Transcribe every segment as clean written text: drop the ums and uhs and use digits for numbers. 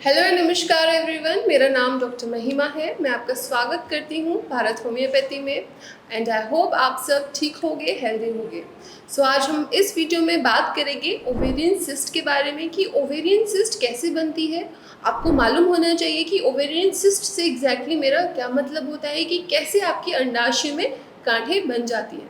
Hello नमस्कार everyone, मेरा नाम डॉक्टर महिमा है। मैं आपका स्वागत करती हूँ भारत होम्योपैथी में एंड आई होप आप सब ठीक होंगे, हेल्दी होंगे। सो आज हम इस वीडियो में बात करेंगे ओवेरियन सिस्ट के बारे में कि ओवेरियन सिस्ट कैसे बनती है। आपको मालूम होना चाहिए कि ओवेरियन सिस्ट से एग्जैक्टली मेरा क्या मतलब होता है, कि कैसे आपकी अंडाशय में गांठें बन जाती हैं।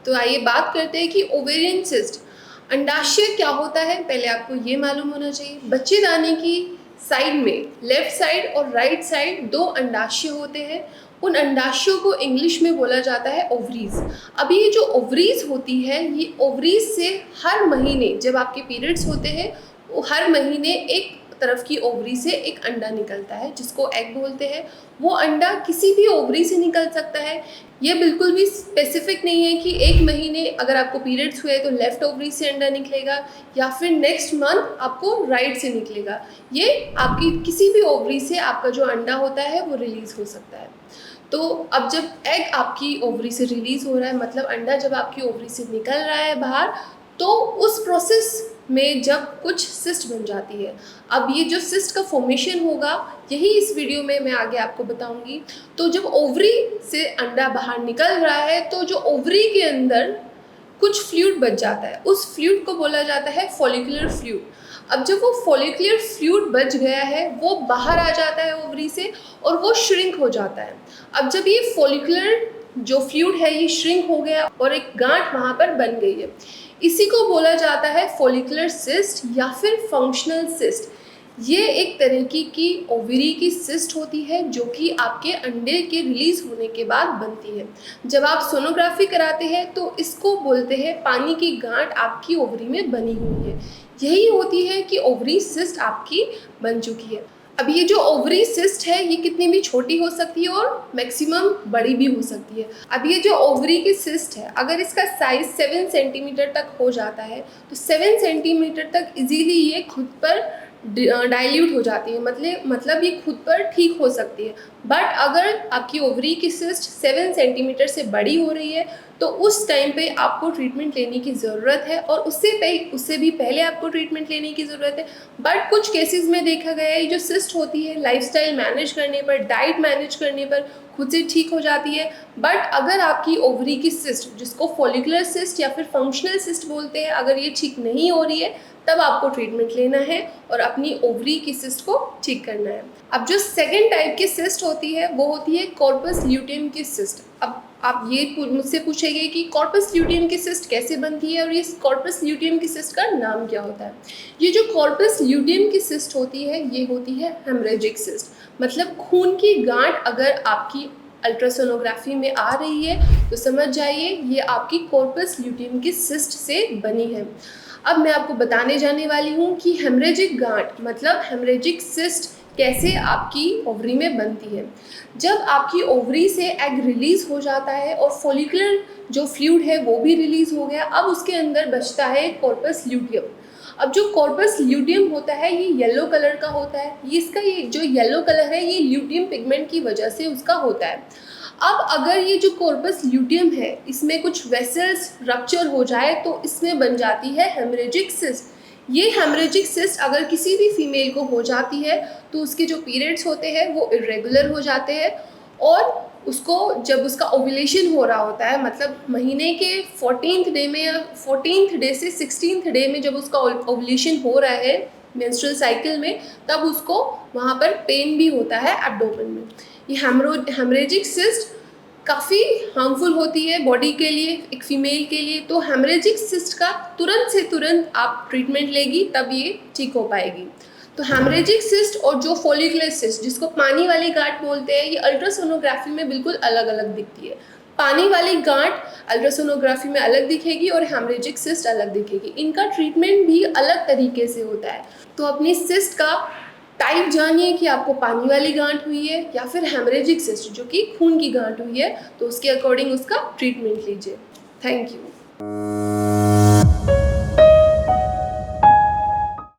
तो आइए बात करते हैं कि ओवेरियन सिस्ट अंडाशय क्या होता है। पहले आपको ये मालूम होना चाहिए, बच्चेदानी की साइड में लेफ्ट साइड और राइट साइड दो अंडाशय होते हैं। उन अंडाशयों को इंग्लिश में बोला जाता है ओवरीज। अब ये जो ओवरीज होती है, ये ओवरीज से हर महीने जब आपके पीरियड्स होते हैं, वो हर महीने एक तरफ की ओवरी से एक अंडा निकलता है जिसको एग बोलते हैं। वो अंडा किसी भी ओवरी से निकल सकता है। ये बिल्कुल भी स्पेसिफिक नहीं है कि एक महीने अगर आपको पीरियड्स हुए तो लेफ्ट ओवरी से अंडा निकलेगा या फिर नेक्स्ट मंथ आपको राइट से निकलेगा। ये आपकी किसी भी ओवरी से आपका जो अंडा होता है वो रिलीज हो सकता है। तो अब जब एग आपकी ओवरी से रिलीज हो रहा है, मतलब अंडा जब आपकी ओवरी से निकल रहा है बाहर, तो उस प्रोसेस में जब कुछ सिस्ट बन जाती है। अब ये जो सिस्ट का फॉर्मेशन होगा, यही इस वीडियो में मैं आगे आपको बताऊंगी। तो जब ओवरी से अंडा बाहर निकल रहा है, तो जो ओवरी के अंदर कुछ फ्लूइड बच जाता है, उस फ्लूइड को बोला जाता है फॉलिकुलर फ्लूइड। अब जब वो फॉलिकुलर फ्लूइड बच गया है, वो बाहर आ जाता है ओवरी से और वो श्रिंक हो जाता है। अब जब ये फॉलिकुलर जो फ्लूइड है ये श्रिंक हो गया और एक गांठ वहाँ पर बन गई है, इसी को बोला जाता है फॉलिकुलर सिस्ट या फिर फंक्शनल सिस्ट। ये एक तरह की ओवरी की सिस्ट होती है जो कि आपके अंडे के रिलीज होने के बाद बनती है। जब आप सोनोग्राफी कराते हैं तो इसको बोलते हैं पानी की गांठ आपकी ओवरी में बनी हुई है। यही होती है कि ओवरी सिस्ट आपकी बन चुकी है। अब ये जो ओवरी सिस्ट है ये कितनी भी छोटी हो सकती है और मैक्सिमम बड़ी भी हो सकती है। अब ये जो ओवरी की सिस्ट है, अगर इसका साइज 7 सेंटीमीटर तक हो जाता है तो 7 सेंटीमीटर तक इजीली ये खुद पर डाइल्यूट हो जाती है, मतलब ये खुद पर ठीक हो सकती है। बट अगर आपकी ओवरी की सिस्ट 7 सेंटीमीटर से बड़ी हो रही है तो उस टाइम पे आपको ट्रीटमेंट लेने की ज़रूरत है, और उससे भी पहले आपको ट्रीटमेंट लेने की ज़रूरत है। बट कुछ केसेस में देखा गया है, ये जो सिस्ट होती है लाइफस्टाइल मैनेज करने पर, डाइट मैनेज करने पर खुद से ठीक हो जाती है। बट अगर आपकी ओवरी की सिस्ट, जिसको फॉलिकुलर सिस्ट या फिर फंक्शनल सिस्ट बोलते हैं, अगर ये ठीक नहीं हो रही है, तब आपको ट्रीटमेंट लेना है और अपनी ओवरी की सिस्ट को ठीक करना है। अब जो सेकेंड टाइप की सिस्ट होती है वो होती है कॉर्पस ल्यूटियम की सिस्ट। अब आप ये मुझसे पूछेंगे कि कॉर्पस ल्यूटियम की सिस्ट कैसे बनती है और ये कॉर्पस ल्यूटियम की सिस्ट का नाम क्या होता है। ये जो कॉर्पस ल्यूटियम की सिस्ट होती है ये होती है हेमरेजिक सिस्ट, मतलब खून की गांठ अगर आपकी अल्ट्रासोनोग्राफी में आ रही है तो समझ जाइए ये आपकी कॉर्पस ल्यूटियम की सिस्ट से बनी है। अब मैं आपको बताने जाने वाली हूँ कि हेमरेजिक गांठ मतलब हेमरेजिक सिस्ट कैसे आपकी ओवरी में बनती है। जब आपकी ओवरी से एग रिलीज हो जाता है और फॉलिकुलर जो फ्लूइड है वो भी रिलीज हो गया, अब उसके अंदर बचता है कॉर्पस ल्यूटियम। अब जो कॉर्पस ल्यूटियम होता है ये येलो कलर का होता है। ये जो येलो कलर है ये ल्यूटियम पिगमेंट की वजह से उसका होता है। अब अगर ये जो कॉर्पस ल्यूटियम है इसमें कुछ वेसल्स रप्चर हो जाए तो इसमें बन जाती है हेमरेजिक सिस्ट। ये हेमरेजिक सिस्ट अगर किसी भी फीमेल को हो जाती है तो उसके जो पीरियड्स होते हैं वो इरेगुलर हो जाते हैं, और उसको जब उसका ओव्यूलेशन हो रहा होता है, मतलब महीने के 14th डे में या 14th डे से 16th डे में जब उसका ओव्यूलेशन हो रहा है मेंस्ट्रुअल साइकिल में, तब उसको वहाँ पर पेन भी होता है एब्डोमेन में। ये हेमरेजिक सिस्ट काफ़ी हार्मफुल होती है बॉडी के लिए, एक फीमेल के लिए। तो हेमरेजिक सिस्ट का तुरंत से तुरंत आप ट्रीटमेंट लेगी तब ये ठीक हो पाएगी। तो हेमरेजिक सिस्ट और जो फॉलिकुलर सिस्ट जिसको पानी वाली गांठ बोलते हैं, ये अल्ट्रासोनोग्राफी में बिल्कुल अलग अलग दिखती है। पानी वाली गांठ अल्ट्रासोनोग्राफी में अलग दिखेगी और हेमरेजिक सिस्ट अलग दिखेगी। इनका ट्रीटमेंट भी अलग तरीके से होता है। तो अपनी सिस्ट का टाइप जानिए कि आपको पानी वाली गांठ हुई है या फिर हेमरेजिक सिस्ट जो कि खून की गांठ हुई है, तो उसके अकॉर्डिंग उसका ट्रीटमेंट लीजिए। Thank you.